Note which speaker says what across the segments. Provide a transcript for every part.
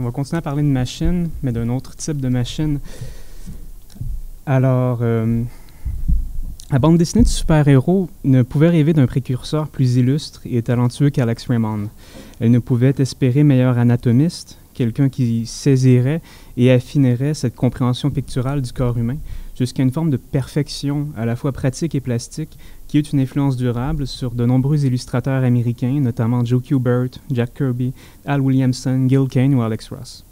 Speaker 1: va continuer à parler de machines, mais d'un autre type de machine. Alors, la bande dessinée de super-héros ne pouvait rêver d'un précurseur plus illustre et talentueux qu'Alex Raymond. Elle ne pouvait espérer meilleur anatomiste, quelqu'un qui saisirait et affinerait cette compréhension picturale du corps humain jusqu'à une forme de perfection à la fois pratique et plastique qui eut une influence durable sur de nombreux illustrateurs américains, notamment Joe Kubert, Jack Kirby, Al Williamson, Gil Kane ou Alex Ross.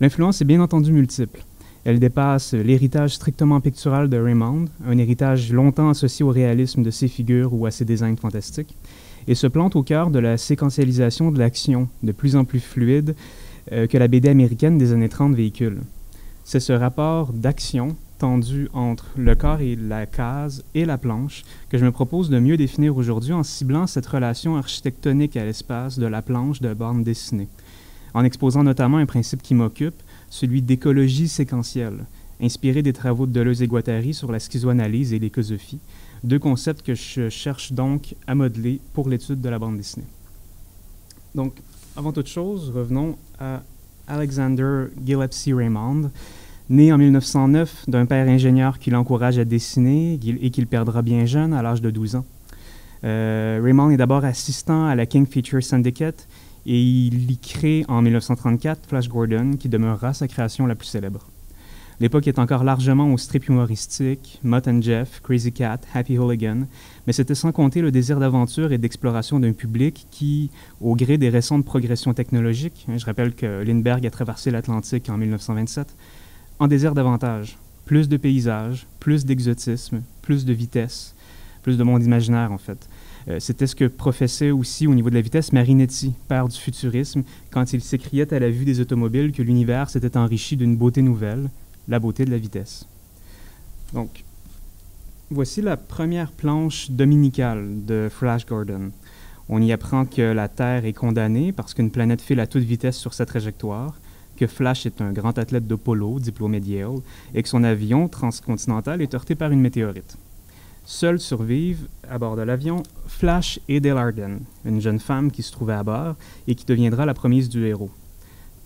Speaker 1: L'influence est bien entendu multiple. Elle dépasse l'héritage strictement pictural de Raymond, un héritage longtemps associé au réalisme de ses figures ou à ses designs fantastiques, et se plante au cœur de la séquentialisation de l'action, de plus en plus fluide que la BD américaine des années 30 véhicule. C'est ce rapport d'action tendu entre le corps et la case et la planche que je me propose de mieux définir aujourd'hui en ciblant cette relation architectonique à l'espace de la planche de bande dessinée, en exposant notamment un principe qui m'occupe, celui d'écologie séquentielle, inspiré des travaux de Deleuze et Guattari sur la schizoanalyse et l'écosophie, deux concepts que je cherche donc à modeler pour l'étude de la bande dessinée. Donc, avant toute chose, revenons à Alexander Gillespie Raymond, né en 1909 d'un père ingénieur qui l'encourage à dessiner et qu'il perdra bien jeune, à l'âge de 12 ans. Raymond est d'abord assistant à la King Feature Syndicate et il y crée en 1934 Flash Gordon, qui demeurera sa création la plus célèbre. L'époque est encore largement au strip humoristique, Mutt and Jeff, Crazy Cat, Happy Hooligan, mais c'était sans compter le désir d'aventure et d'exploration d'un public qui, au gré des récentes progressions technologiques, je rappelle que Lindbergh a traversé l'Atlantique en 1927, en désire davantage, plus de paysages, plus d'exotisme, plus de vitesse, plus de monde imaginaire en fait. C'était ce que professait aussi au niveau de la vitesse Marinetti, père du futurisme, quand il s'écriait à la vue des automobiles que l'univers s'était enrichi d'une beauté nouvelle, la beauté de la vitesse. Donc, voici la première planche dominicale de Flash Gordon. On y apprend que la Terre est condamnée parce qu'une planète file à toute vitesse sur sa trajectoire, que Flash est un grand athlète de polo, diplômé de Yale, et que son avion transcontinental est heurté par une météorite. Seuls survivent, à bord de l'avion, Flash et Dale Arden, une jeune femme qui se trouvait à bord et qui deviendra la promise du héros.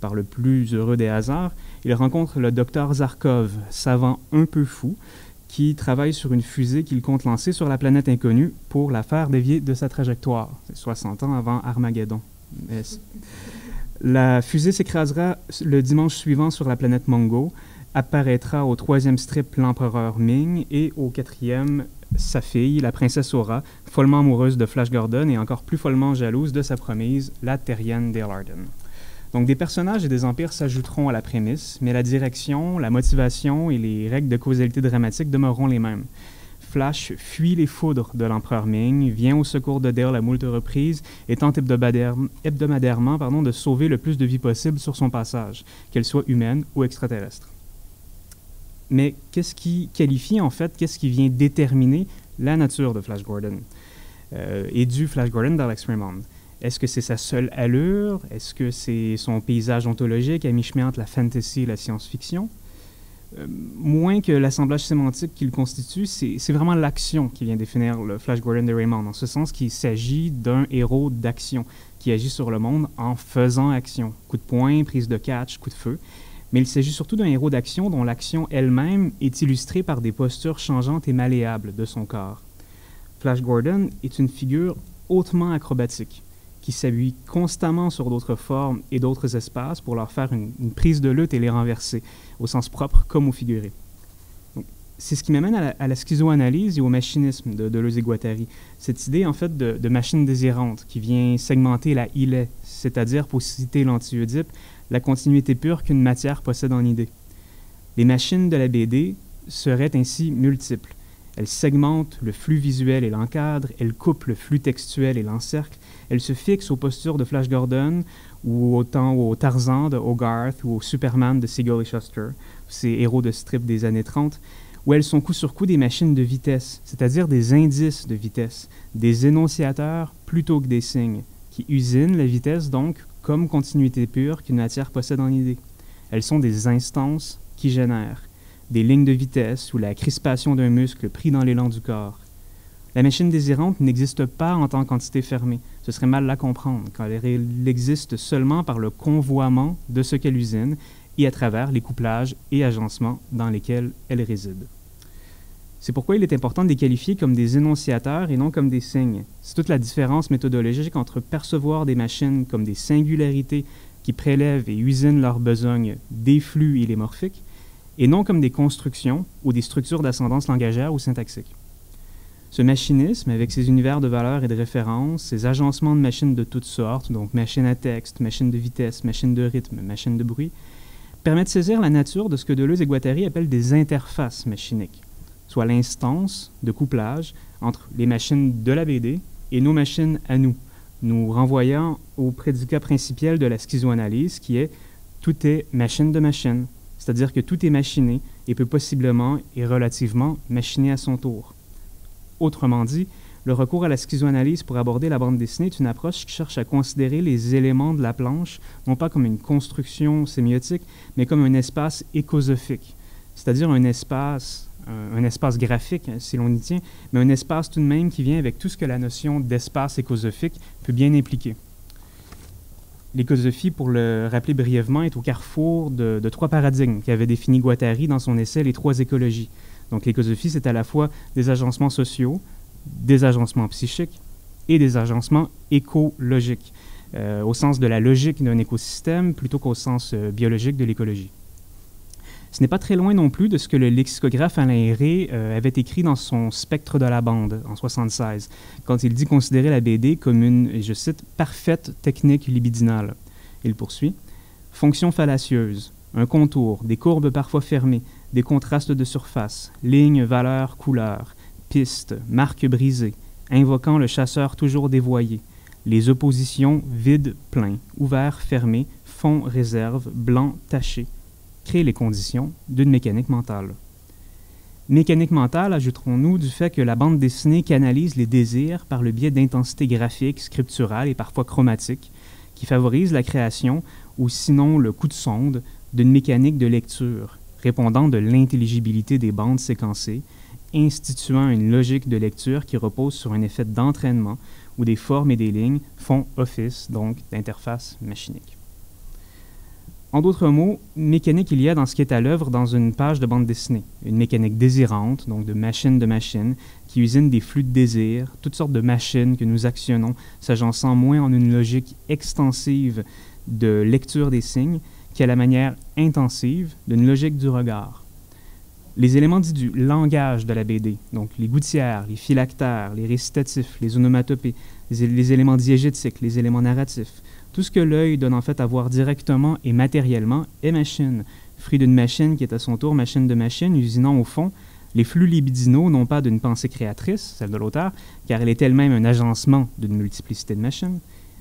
Speaker 1: Par le plus heureux des hasards, il rencontre le docteur Zarkov, savant un peu fou, qui travaille sur une fusée qu'il compte lancer sur la planète inconnue pour la faire dévier de sa trajectoire. C'est 60 ans avant Armageddon. La fusée s'écrasera le dimanche suivant sur la planète Mongo, apparaîtra au 3e strip l'empereur Ming et au 4e sa fille, la princesse Aura, follement amoureuse de Flash Gordon et encore plus follement jalouse de sa promise, la terrienne Dale Arden. Donc des personnages et des empires s'ajouteront à la prémisse, mais la direction, la motivation et les règles de causalité dramatique demeureront les mêmes. Flash fuit les foudres de l'empereur Ming, vient au secours de Dale à moult reprises et tente hebdomadairement de sauver le plus de vies possible sur son passage, qu'elles soient humaines ou extraterrestres. Mais qu'est-ce qui qualifie, en fait, qu'est-ce qui vient déterminer la nature de Flash Gordon et du Flash Gordon d'Alex Raymond? Est-ce que c'est sa seule allure? Est-ce que c'est son paysage ontologique à mi-chemin entre la fantasy et la science-fiction? Moins que l'assemblage sémantique qu'il constitue, c'est vraiment l'action qui vient définir le Flash Gordon de Raymond, en ce sens qu'il s'agit d'un héros d'action qui agit sur le monde en faisant action. Coup de poing, prise de catch, coup de feu. Mais il s'agit surtout d'un héros d'action dont l'action elle-même est illustrée par des postures changeantes et malléables de son corps. Flash Gordon est une figure hautement acrobatique, qui s'appuie constamment sur d'autres formes et d'autres espaces pour leur faire une prise de lutte et les renverser, au sens propre comme au figuré. Donc, c'est ce qui m'amène à la schizoanalyse et au machinisme de Deleuze et Guattari, cette idée en fait de machine désirante qui vient segmenter la îlet, c'est-à-dire, pour citer l'anti-Oedipe, la continuité pure qu'une matière possède en idée. Les machines de la BD seraient ainsi multiples. Elles segmentent le flux visuel et l'encadrent, elles coupent le flux textuel et l'encerclent, elles se fixent aux postures de Flash Gordon ou au Tarzan de Hogarth ou au Superman de Siegel et Shuster, ces héros de strip des années 30, où elles sont coup sur coup des machines de vitesse, c'est-à-dire des indices de vitesse, des énonciateurs plutôt que des signes, qui usinent la vitesse donc comme continuité pure qu'une matière possède en idée. Elles sont des instances qui génèrent des lignes de vitesse ou la crispation d'un muscle pris dans l'élan du corps. La machine désirante n'existe pas en tant qu'entité fermée. Ce serait mal la comprendre, quand elle existe seulement par le convoiement de ce qu'elle usine et à travers les couplages et agencements dans lesquels elle réside. C'est pourquoi il est important de les qualifier comme des énonciateurs et non comme des signes. C'est toute la différence méthodologique entre percevoir des machines comme des singularités qui prélèvent et usinent leurs besognes des flux illémorphiques, et non comme des constructions ou des structures d'ascendance langagère ou syntaxique. Ce machinisme, avec ses univers de valeurs et de références, ses agencements de machines de toutes sortes, donc machines à texte, machines de vitesse, machines de rythme, machines de bruit, permet de saisir la nature de ce que Deleuze et Guattari appellent des interfaces machiniques, soit l'instance de couplage entre les machines de la BD et nos machines à nous renvoyant au prédicat principiel de la schizoanalyse qui est « tout est machine de machine », c'est-à-dire que tout est machiné et peut possiblement et relativement machiner à son tour. Autrement dit, le recours à la schizoanalyse pour aborder la bande dessinée est une approche qui cherche à considérer les éléments de la planche, non pas comme une construction sémiotique, mais comme un espace écosophique, c'est-à-dire un espace graphique, si l'on y tient, mais un espace tout de même qui vient avec tout ce que la notion d'espace écosophique peut bien impliquer. L'écosophie, pour le rappeler brièvement, est au carrefour de trois paradigmes qu'avait défini Guattari dans son essai « Les trois écologies ». Donc l'écosophie, c'est à la fois des agencements sociaux, des agencements psychiques et des agencements écologiques, au sens de la logique d'un écosystème plutôt qu'au sens biologique de l'écologie. Ce n'est pas très loin non plus de ce que le lexicographe Alain Héré avait écrit dans son Spectre de la bande en 1976, quand il dit considérer la BD comme une, et je cite, « parfaite technique libidinale ». Il poursuit « fonction fallacieuse, un contour, des courbes parfois fermées, des contrastes de surface, lignes, valeurs, couleurs, pistes, marques brisées, invoquant le chasseur toujours dévoyé, les oppositions vide, plein, ouvert, fermé, fond, réserve, blanc, taché, créent les conditions d'une mécanique mentale. Mécanique mentale, ajouterons-nous, du fait que la bande dessinée canalise les désirs par le biais d'intensités graphiques, scripturales et parfois chromatiques, qui favorisent la création, ou sinon le coup de sonde, d'une mécanique de lecture, répondant de l'intelligibilité des bandes séquencées, instituant une logique de lecture qui repose sur un effet d'entraînement où des formes et des lignes font office, donc, d'interface machinique. En d'autres mots, mécanique il y a dans ce qui est à l'œuvre dans une page de bande dessinée. Une mécanique désirante, donc de machine, qui usine des flux de désir, toutes sortes de machines que nous actionnons, s'agençant moins en une logique extensive de lecture des signes qu'à la manière intensive d'une logique du regard. Les éléments dits du langage de la BD, donc les gouttières, les phylactères, les récitatifs, les onomatopées, les éléments diégétiques, les éléments narratifs, tout ce que l'œil donne en fait à voir directement et matériellement est machine, fruit d'une machine qui est à son tour machine de machine, usinant au fond les flux libidinaux non pas d'une pensée créatrice, celle de l'auteur, car elle est elle-même un agencement d'une multiplicité de machines,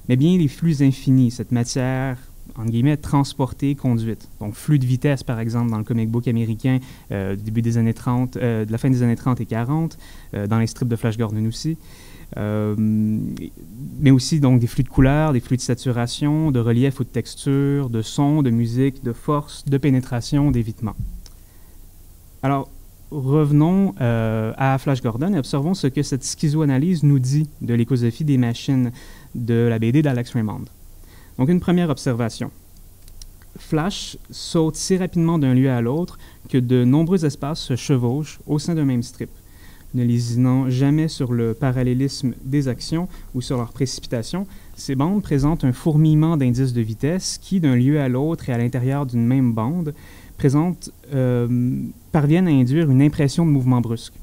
Speaker 1: mais bien les flux infinis, cette matière entre guillemets, transportée, conduite. Donc, flux de vitesse, par exemple, dans le comic book américain du début des années 30, de la fin des années 30 et 40, dans les strips de Flash Gordon aussi. Mais aussi, donc, des flux de couleurs, des flux de saturation, de relief ou de texture, de son, de musique, de force, de pénétration, d'évitement. Alors, revenons à Flash Gordon et observons ce que cette schizoanalyse nous dit de l'écosophie des machines de la BD d'Alex Raymond. Donc, une première observation. Flash saute si rapidement d'un lieu à l'autre que de nombreux espaces se chevauchent au sein d'un même strip, ne lésinant jamais sur le parallélisme des actions ou sur leur précipitation. Ces bandes présentent un fourmillement d'indices de vitesse qui, d'un lieu à l'autre et à l'intérieur d'une même bande, parviennent à induire une impression de mouvement brusque,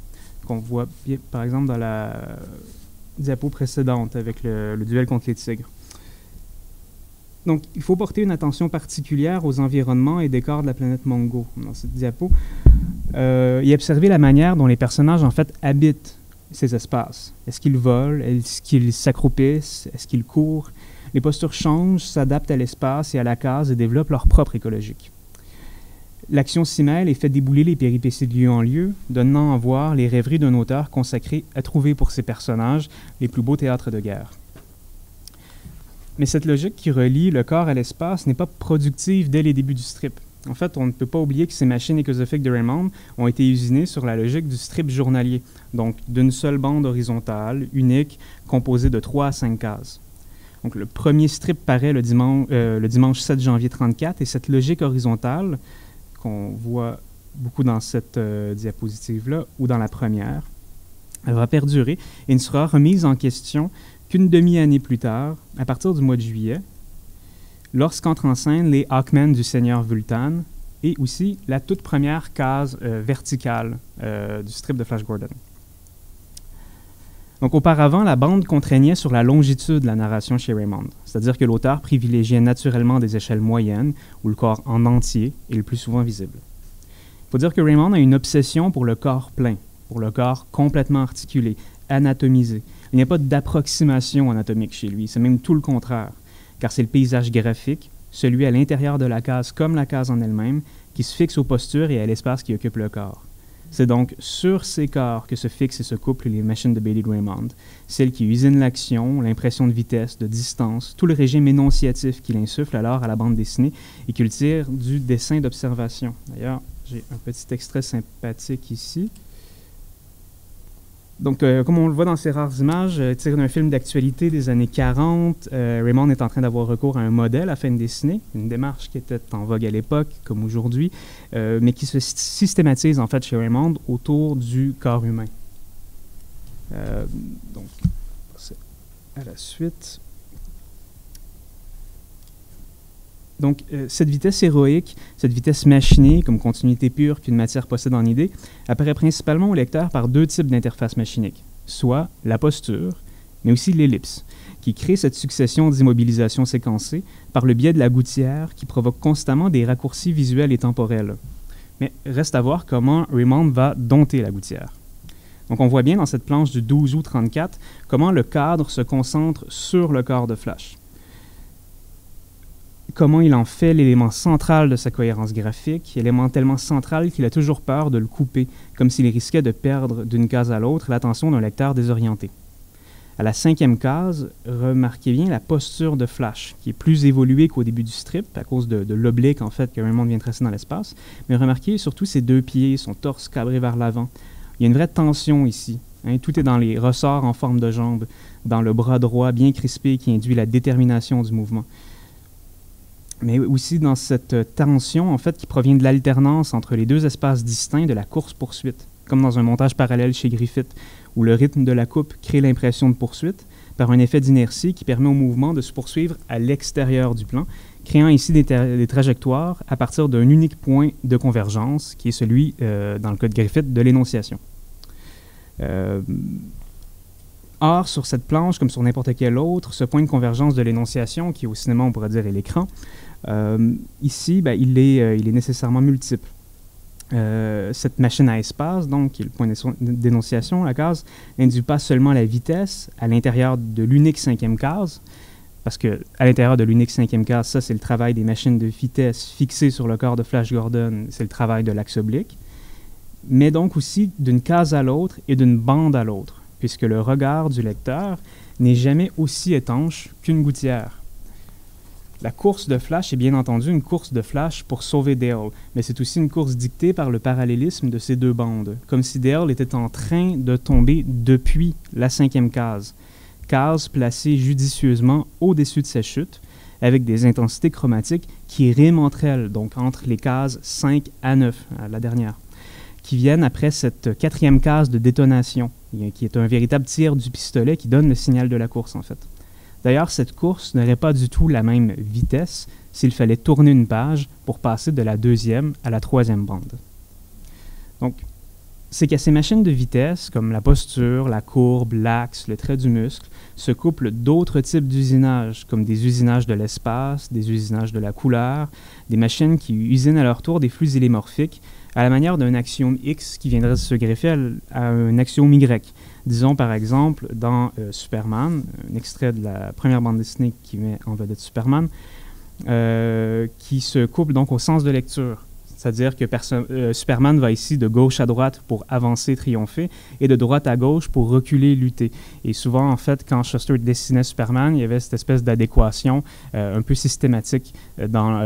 Speaker 1: qu'on voit par exemple dans la diapo précédente avec le duel contre les tigres. Donc, il faut porter une attention particulière aux environnements et décors de la planète Mongo dans cette diapo et observer la manière dont les personnages, en fait, habitent ces espaces. Est-ce qu'ils volent? Est-ce qu'ils s'accroupissent? Est-ce qu'ils courent? Les postures changent, s'adaptent à l'espace et à la case et développent leur propre écologique. L'action s'y mêle et fait débouler les péripéties de lieu en lieu, donnant à voir les rêveries d'un auteur consacré à trouver pour ses personnages les plus beaux théâtres de guerre. Mais cette logique qui relie le corps à l'espace n'est pas productive dès les débuts du strip. En fait, on ne peut pas oublier que ces machines écosophiques de Raymond ont été usinées sur la logique du strip journalier, donc d'une seule bande horizontale, unique, composée de 3 à 5 cases. Donc, le premier strip paraît le dimanche 7 janvier 1934, et cette logique horizontale, qu'on voit beaucoup dans cette diapositive-là, ou dans la première, elle va perdurer et ne sera remise en question qu'une demi-année plus tard, à partir du mois de juillet, lorsqu'entrent en scène les Hawkmen du Seigneur Vultan et aussi la toute première case verticale du strip de Flash Gordon. Donc, auparavant, la bande contraignait sur la longitude de la narration chez Raymond, c'est-à-dire que l'auteur privilégiait naturellement des échelles moyennes où le corps en entier est le plus souvent visible. Il faut dire que Raymond a une obsession pour le corps plein, pour le corps complètement articulé, anatomisé. Il n'y a pas d'approximation anatomique chez lui, c'est même tout le contraire, car c'est le paysage graphique, celui à l'intérieur de la case comme la case en elle-même, qui se fixe aux postures et à l'espace qui occupe le corps. C'est donc sur ces corps que se fixent et se couplent les machines de Bailey Raymond, celles qui usinent l'action, l'impression de vitesse, de distance, tout le régime énonciatif qu'il insuffle alors à la bande dessinée et qu'il tire du dessin d'observation. D'ailleurs, j'ai un petit extrait sympathique ici. Donc, comme on le voit dans ces rares images, tiré d'un film d'actualité des années 40, Raymond est en train d'avoir recours à un modèle afin de dessiner, une démarche qui était en vogue à l'époque, comme aujourd'hui, mais qui se systématise en fait chez Raymond autour du corps humain. Donc, c'est à la suite. Donc, cette vitesse héroïque, cette vitesse machinée, comme continuité pure qu'une matière possède en idée, apparaît principalement au lecteur par deux types d'interfaces machiniques, soit la posture, mais aussi l'ellipse, qui crée cette succession d'immobilisations séquencées par le biais de la gouttière qui provoque constamment des raccourcis visuels et temporels. Mais reste à voir comment Raymond va dompter la gouttière. Donc, on voit bien dans cette planche du 12 août 1934 comment le cadre se concentre sur le corps de Flash. Comment il en fait l'élément central de sa cohérence graphique, élément tellement central qu'il a toujours peur de le couper, comme s'il risquait de perdre d'une case à l'autre l'attention d'un lecteur désorienté. À la 5e case, remarquez bien la posture de Flash, qui est plus évoluée qu'au début du strip, à cause de l'oblique en fait que Raymond vient tracer dans l'espace, mais remarquez surtout ses deux pieds, son torse cabré vers l'avant. Il y a une vraie tension ici. Tout est dans les ressorts en forme de jambes, dans le bras droit bien crispé qui induit la détermination du mouvement. Mais aussi dans cette tension, en fait, qui provient de l'alternance entre les deux espaces distincts de la course-poursuite, comme dans un montage parallèle chez Griffith, où le rythme de la coupe crée l'impression de poursuite par un effet d'inertie qui permet au mouvement de se poursuivre à l'extérieur du plan, créant ici des trajectoires à partir d'un unique point de convergence, qui est celui, dans le cas de Griffith, de l'énonciation. Or, sur cette planche, comme sur n'importe quelle autre, ce point de convergence de l'énonciation, qui au cinéma, on pourrait dire, est l'écran, ici, il est nécessairement multiple. Cette machine à espace, donc, qui est le point d'énonciation, la case, n'induit pas seulement la vitesse à l'intérieur de l'unique 5e case, parce qu'à l'intérieur de l'unique 5e case, ça, c'est le travail des machines de vitesse fixées sur le corps de Flash Gordon, c'est le travail de l'axe oblique, mais donc aussi d'une case à l'autre et d'une bande à l'autre, puisque le regard du lecteur n'est jamais aussi étanche qu'une gouttière. La course de Flash est bien entendu une course de Flash pour sauver Dale, mais c'est aussi une course dictée par le parallélisme de ces deux bandes, comme si Dale était en train de tomber depuis la 5e case, case placée judicieusement au-dessus de sa chute, avec des intensités chromatiques qui riment entre elles, donc entre les cases 5 à 9, la dernière, qui viennent après cette 4e case de détonation, qui est un véritable tir du pistolet qui donne le signal de la course, en fait. D'ailleurs, cette course n'aurait pas du tout la même vitesse s'il fallait tourner une page pour passer de la 2e à la 3e bande. Donc, c'est qu'à ces machines de vitesse, comme la posture, la courbe, l'axe, le trait du muscle, se couplent d'autres types d'usinage, comme des usinages de l'espace, des usinages de la couleur, des machines qui usinent à leur tour des flux illémorphiques, à la manière d'un axiome X qui viendrait se greffer à un axiome Y. Disons par exemple dans Superman, un extrait de la première bande dessinée qui met en vedette Superman, qui se couple donc au sens de lecture. C'est-à-dire que Superman va ici de gauche à droite pour avancer, triompher, et de droite à gauche pour reculer, lutter. Et souvent, en fait, quand Shuster dessinait Superman, il y avait cette espèce d'adéquation un peu systématique dans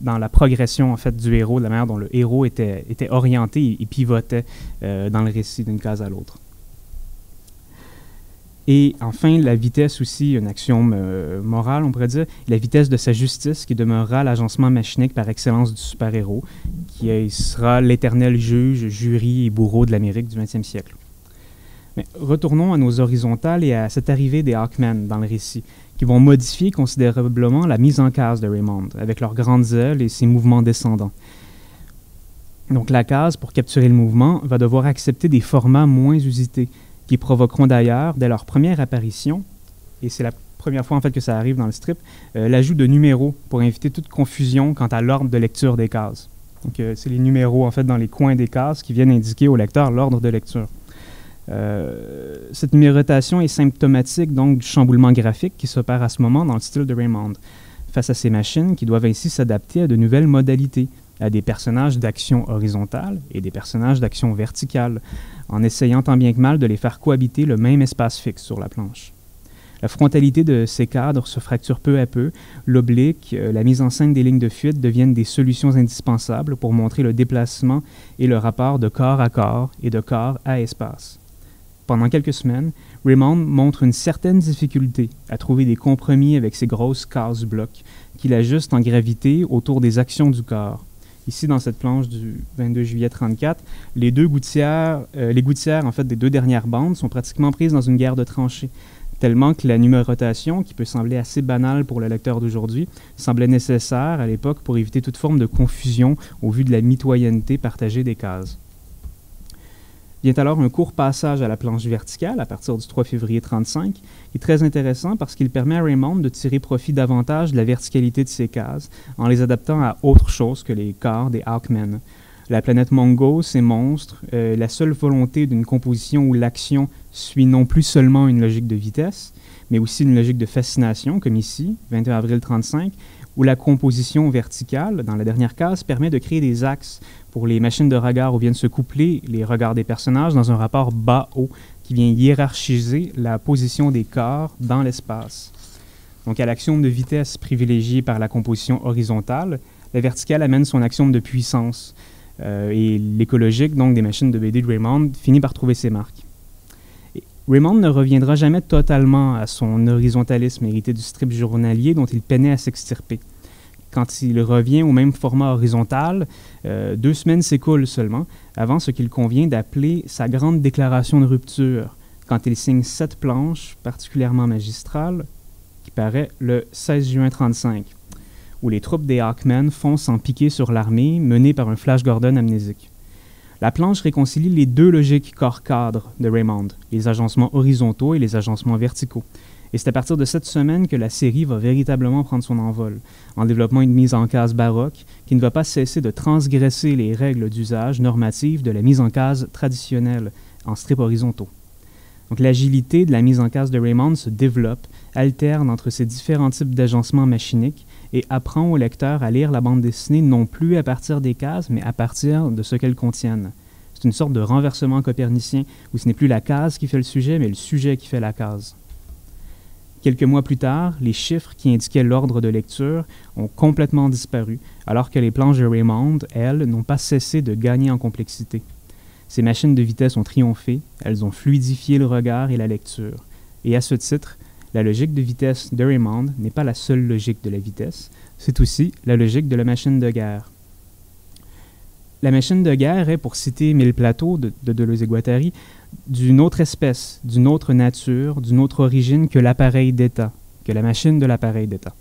Speaker 1: la progression, en fait, du héros, de la manière dont le héros était orienté et pivotait dans le récit d'une case à l'autre. Et enfin, la vitesse aussi, une axiome morale, on pourrait dire, la vitesse de sa justice qui demeurera l'agencement machinique par excellence du super-héros, qui sera l'éternel juge, jury et bourreau de l'Amérique du 20e siècle. Mais retournons à nos horizontales et à cette arrivée des Hawkmen dans le récit, qui vont modifier considérablement la mise en case de Raymond, avec leurs grandes ailes et ses mouvements descendants. Donc la case, pour capturer le mouvement, va devoir accepter des formats moins usités, qui provoqueront d'ailleurs, dès leur première apparition, et c'est la première fois en fait que ça arrive dans le strip, l'ajout de numéros pour éviter toute confusion quant à l'ordre de lecture des cases. Donc c'est les numéros en fait dans les coins des cases qui viennent indiquer au lecteur l'ordre de lecture. Cette numérotation est symptomatique donc du chamboulement graphique qui s'opère à ce moment dans le style de Raymond, face à ces machines qui doivent ainsi s'adapter à de nouvelles modalités, à des personnages d'action horizontale et des personnages d'action verticale, en essayant tant bien que mal de les faire cohabiter le même espace fixe sur la planche. La frontalité de ces cadres se fracture peu à peu, l'oblique, la mise en scène des lignes de fuite deviennent des solutions indispensables pour montrer le déplacement et le rapport de corps à corps et de corps à espace. Pendant quelques semaines, Raymond montre une certaine difficulté à trouver des compromis avec ces grosses cases-blocs qu'il ajuste en gravité autour des actions du corps. Ici, dans cette planche du 22 juillet 1934, les gouttières en fait, des deux dernières bandes sont pratiquement prises dans une guerre de tranchées, tellement que la numérotation, qui peut sembler assez banale pour le lecteur d'aujourd'hui, semblait nécessaire à l'époque pour éviter toute forme de confusion au vu de la mitoyenneté partagée des cases. Vient alors un court passage à la planche verticale à partir du 3 février 1935, qui est très intéressant parce qu'il permet à Raymond de tirer profit davantage de la verticalité de ses cases en les adaptant à autre chose que les corps des Hawkmen. La planète Mongo, ses monstres, la seule volonté d'une composition où l'action suit non plus seulement une logique de vitesse, mais aussi une logique de fascination, comme ici, 21 avril 1935, où la composition verticale, dans la dernière case, permet de créer des axes pour les machines de regard où viennent se coupler les regards des personnages dans un rapport bas-haut qui vient hiérarchiser la position des corps dans l'espace. Donc à l'axiome de vitesse privilégiée par la composition horizontale, la verticale amène son axiome de puissance et l'écologique, donc des machines de BD de Raymond, finit par trouver ses marques. Raymond ne reviendra jamais totalement à son horizontalisme hérité du strip journalier dont il peinait à s'extirper. Quand il revient au même format horizontal, 2 semaines s'écoulent seulement avant ce qu'il convient d'appeler sa grande déclaration de rupture, quand il signe 7 planches particulièrement magistrales, qui paraît le 16 juin 1935, où les troupes des Hawkmen foncent en piqué sur l'armée menée par un Flash Gordon amnésique. La planche réconcilie les deux logiques corps-cadre de Raymond, les agencements horizontaux et les agencements verticaux. Et c'est à partir de cette semaine que la série va véritablement prendre son envol, en développant une mise en case baroque qui ne va pas cesser de transgresser les règles d'usage normatives de la mise en case traditionnelle en strips horizontaux. Donc l'agilité de la mise en case de Raymond se développe, alterne entre ces différents types d'agencements machiniques et apprend au lecteur à lire la bande dessinée non plus à partir des cases, mais à partir de ce qu'elles contiennent. C'est une sorte de renversement copernicien où ce n'est plus la case qui fait le sujet, mais le sujet qui fait la case. Quelques mois plus tard, les chiffres qui indiquaient l'ordre de lecture ont complètement disparu, alors que les planches de Raymond, elles, n'ont pas cessé de gagner en complexité. Ces machines de vitesse ont triomphé, elles ont fluidifié le regard et la lecture. Et à ce titre, la logique de vitesse de Raymond n'est pas la seule logique de la vitesse, c'est aussi la logique de la machine de guerre. La machine de guerre est, pour citer Mille Plateaux de Deleuze et Guattari, d'une autre espèce, d'une autre nature, d'une autre origine que l'appareil d'État, que la machine de l'appareil d'État.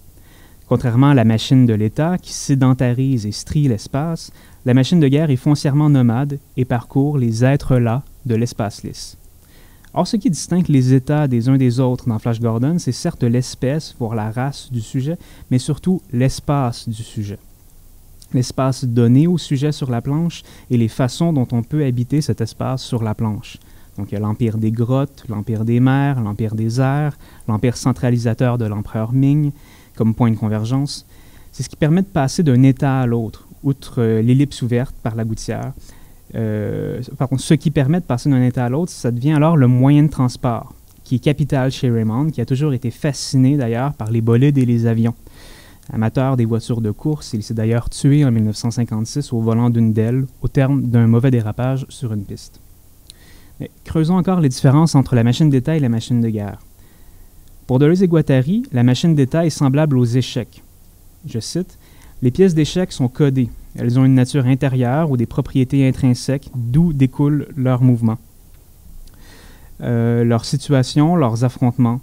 Speaker 1: Contrairement à la machine de l'État qui sédentarise et strie l'espace, la machine de guerre est foncièrement nomade et parcourt les êtres là de l'espace lisse. Or, ce qui distingue les États des uns des autres dans Flash Gordon, c'est certes l'espèce, voire la race du sujet, mais surtout l'espace du sujet. L'espace donné au sujet sur la planche et les façons dont on peut habiter cet espace sur la planche. Donc, il y a l'empire des grottes, l'empire des mers, l'empire des airs, l'empire centralisateur de l'empereur Ming comme point de convergence. C'est ce qui permet de passer d'un état à l'autre, outre l'ellipse ouverte par la gouttière. Ce qui permet de passer d'un état à l'autre, ça devient alors le moyen de transport, qui est capital chez Raymond, qui a toujours été fasciné d'ailleurs par les bolides et les avions. Amateur des voitures de course, il s'est d'ailleurs tué en 1956 au volant d'une d'elles, au terme d'un mauvais dérapage sur une piste. Mais creusons encore les différences entre la machine d'état et la machine de guerre. Pour Deleuze et Guattari, la machine d'état est semblable aux échecs. Je cite, « Les pièces d'échecs sont codées. Elles ont une nature intérieure ou des propriétés intrinsèques, d'où découlent leurs mouvements, leurs situations, leurs affrontements.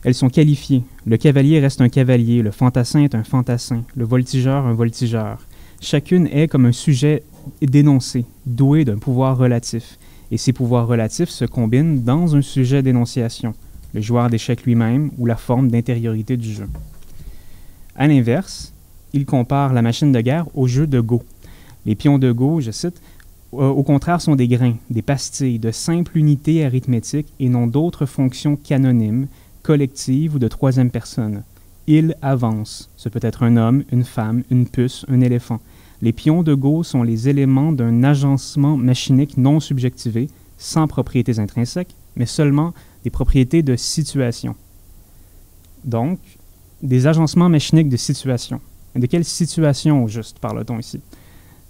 Speaker 1: Elles sont qualifiées. Le cavalier reste un cavalier, le fantassin est un fantassin, le voltigeur un voltigeur. Chacune est comme un sujet dénoncé, doué d'un pouvoir relatif. Et ces pouvoirs relatifs se combinent dans un sujet d'énonciation, le joueur d'échecs lui-même ou la forme d'intériorité du jeu. À l'inverse, il compare la machine de guerre au jeu de Go. Les pions de Go, je cite, au contraire sont des grains, des pastilles, de simples unités arithmétiques et non d'autres fonctions canonymes, collectives ou de troisième personne. Il avance. Ce peut être un homme, une femme, une puce, un éléphant. Les pions de Go sont les éléments d'un agencement machinique non subjectivé, sans propriétés intrinsèques, mais seulement des propriétés de situation. Donc, des agencements machiniques de situation. De quelle situation, au juste, parle-t-on ici?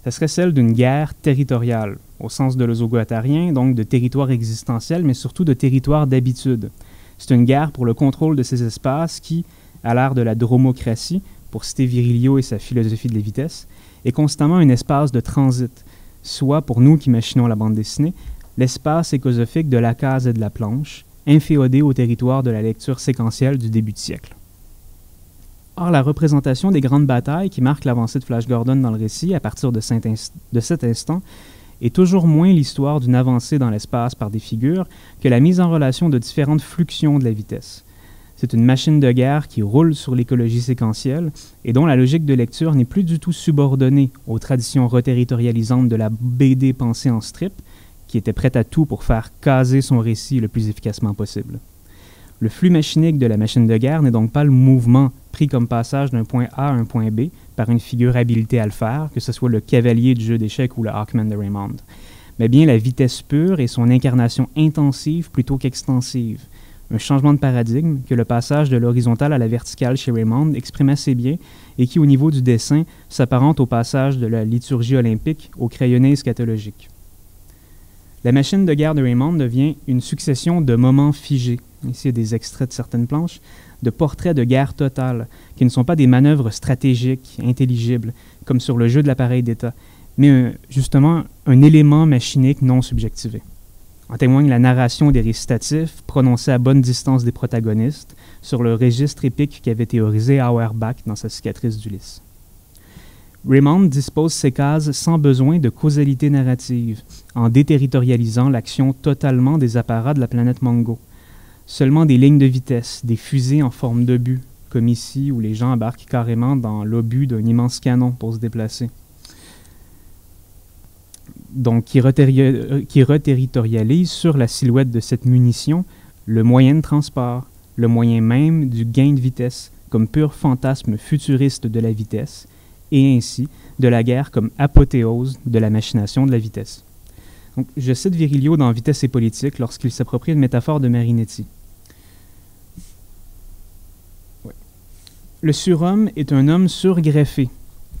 Speaker 1: Ce serait celle d'une guerre territoriale, au sens de l'oso-guattarien, donc de territoire existentiel, mais surtout de territoire d'habitude. C'est une guerre pour le contrôle de ces espaces qui, à l'ère de la dromocratie, pour citer Virilio et sa philosophie de la vitesse, est constamment un espace de transit, soit, pour nous qui machinons la bande dessinée, l'espace écosophique de la case et de la planche, inféodé au territoire de la lecture séquentielle du début de siècle. Or, la représentation des grandes batailles qui marquent l'avancée de Flash Gordon dans le récit à partir de cet instant est toujours moins l'histoire d'une avancée dans l'espace par des figures que la mise en relation de différentes fluxions de la vitesse. C'est une machine de guerre qui roule sur l'écologie séquentielle et dont la logique de lecture n'est plus du tout subordonnée aux traditions reterritorialisantes de la BD pensée en strip, qui était prête à tout pour faire caser son récit le plus efficacement possible. Le flux machinique de la machine de guerre n'est donc pas le mouvement pris comme passage d'un point A à un point B par une figure habilitée à le faire, que ce soit le cavalier du jeu d'échecs ou le Hawkman de Raymond, mais bien la vitesse pure et son incarnation intensive plutôt qu'extensive. Un changement de paradigme que le passage de l'horizontale à la verticale chez Raymond exprime assez bien et qui, au niveau du dessin, s'apparente au passage de la liturgie olympique au crayonné eschatologique. La machine de guerre de Raymond devient une succession de moments figés, ici il y a des extraits de certaines planches, de portraits de guerre totale, qui ne sont pas des manœuvres stratégiques, intelligibles, comme sur le jeu de l'appareil d'État, mais justement un élément machinique non subjectivé. En témoigne la narration des récitatifs, prononcés à bonne distance des protagonistes, sur le registre épique qu'avait théorisé Auerbach dans sa cicatrice d'Ulysse. Raymond dispose ces cases sans besoin de causalité narrative, en déterritorialisant l'action totalement des apparats de la planète Mongo. Seulement des lignes de vitesse, des fusées en forme d'obus, comme ici où les gens embarquent carrément dans l'obus d'un immense canon pour se déplacer. Donc, qui reterritorialise sur la silhouette de cette munition le moyen de transport, le moyen même du gain de vitesse, comme pur fantasme futuriste de la vitesse, et ainsi de la guerre comme apothéose de la machination de la vitesse. Donc, je cite Virilio dans Vitesse et politique lorsqu'il s'approprie une métaphore de Marinetti. Ouais. Le surhomme est un homme surgreffé,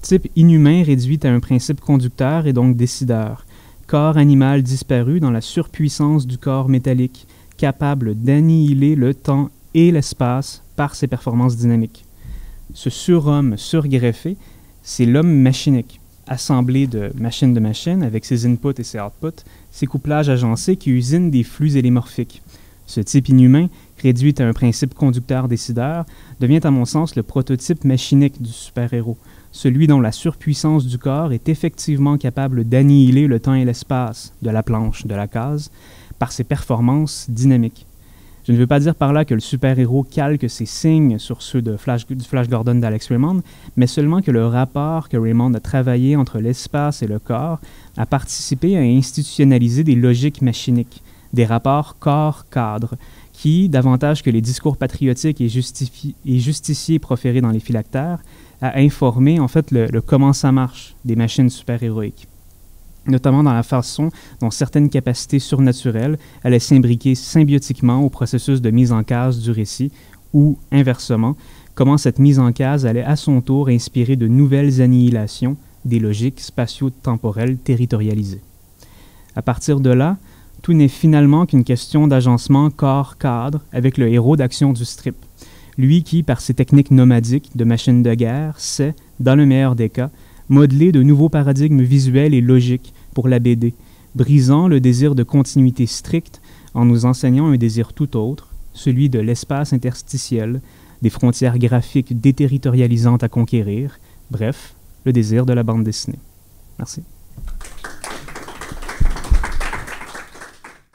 Speaker 1: type inhumain réduit à un principe conducteur et donc décideur, corps animal disparu dans la surpuissance du corps métallique, capable d'annihiler le temps et l'espace par ses performances dynamiques. Ce surhomme surgreffé, c'est l'homme machinique, assemblé de machine avec ses inputs et ses outputs, ses couplages agencés qui usinent des flux élymorphiques. Ce type inhumain, réduit à un principe conducteur-décideur, devient à mon sens le prototype machinique du super-héros, celui dont la surpuissance du corps est effectivement capable d'annihiler le temps et l'espace, de la planche, de la case, par ses performances dynamiques. Je ne veux pas dire par là que le super-héros calque ses signes sur ceux du Flash Gordon d'Alex Raymond, mais seulement que le rapport que Raymond a travaillé entre l'espace et le corps a participé à institutionnaliser des logiques machiniques, des rapports corps-cadre, qui, davantage que les discours patriotiques et justiciers proférés dans les phylactères, a informé en fait le comment ça marche des machines super-héroïques, notamment dans la façon dont certaines capacités surnaturelles allaient s'imbriquer symbiotiquement au processus de mise en case du récit, ou, inversement, comment cette mise en case allait à son tour inspirer de nouvelles annihilations des logiques spatio-temporelles territorialisées. À partir de là, tout n'est finalement qu'une question d'agencement corps-cadre avec le héros d'action du strip, lui qui, par ses techniques nomadiques de machine de guerre, sait, dans le meilleur des cas, modeler de nouveaux paradigmes visuels et logiques pour la BD, brisant le désir de continuité stricte en nous enseignant un désir tout autre, celui de l'espace interstitiel, des frontières graphiques déterritorialisantes à conquérir, bref, le désir de la bande dessinée. Merci.